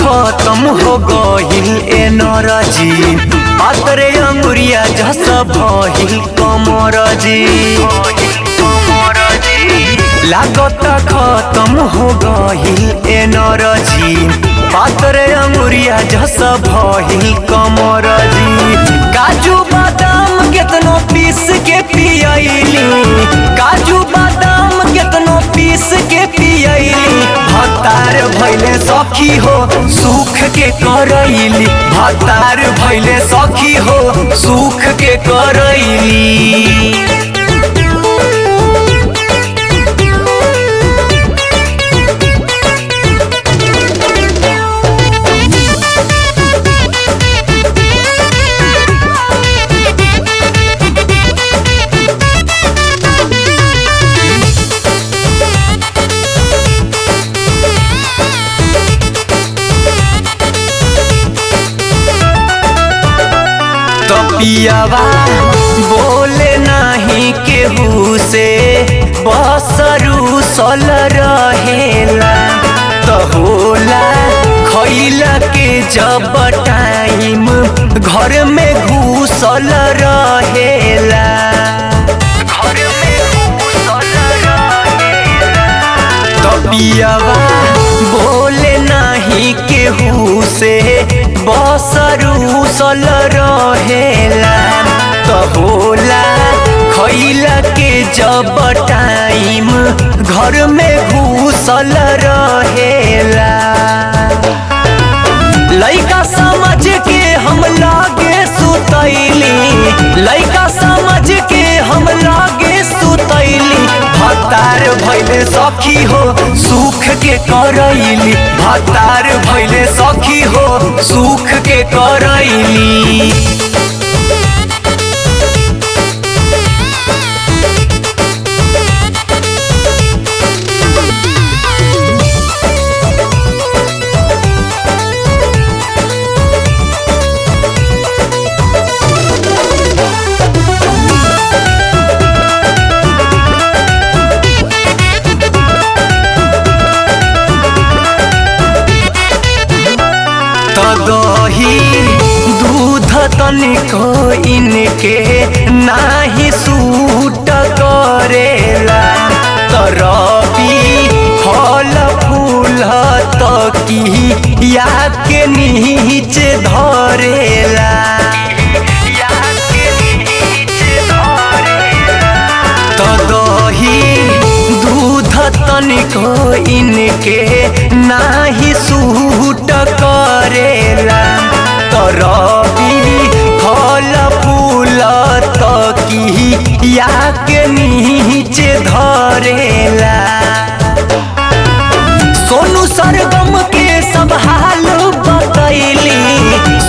खत्म हो गहिल एनर्जी पातरे अंगुरिया जस भहिल कमरजी लागत खत्म हो गहिल एनर्जी पातरे अंगुरिया जस भहिल कमरजी काजू बादाम केतनो पीस के पियली काजू बादाम केतनो पीस के पियली भतार भैले सखी हो सुख के करैली भतार भैले सखी हो सुख के करैली। पियावा बोले नहीं केहू से बसरू सल रहेला तो होला खैला के जब टाइम घर में घुसल रहेला घर में घुसल रहेला तो पियावा बोले नहीं केहू से बसरू सल रहेला तो होला खैला के जब टाइम घर में घुसल रहेला लइका समझ के हम लागे सुतैली लइका समझ के हम लागे सुतैली भतार भैले सखी हो सुख के करैली भतार भैले सखी हो सुख के करैली। दही दूध तनिको इनके नाही सूट करेला तरबी फल फूल तकी या के नीचे धरेला तो दही दूध तनिको इनके नाही सूट करेला तरबी फल फूल तकी या के नीचे धरेला सोनू सरगम के सब हाल बतैली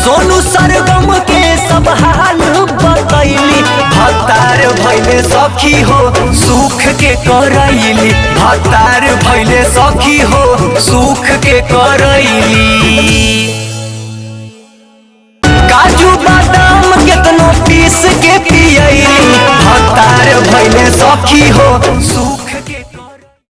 सोनू सरगम के सब हाल बतैली भतार भैले सखी हो सुख के करैली भतार भैले सखी हो सुख के करैली। काजू बादाम केतनो पीस के पियली भतार भैले सखी हो सुख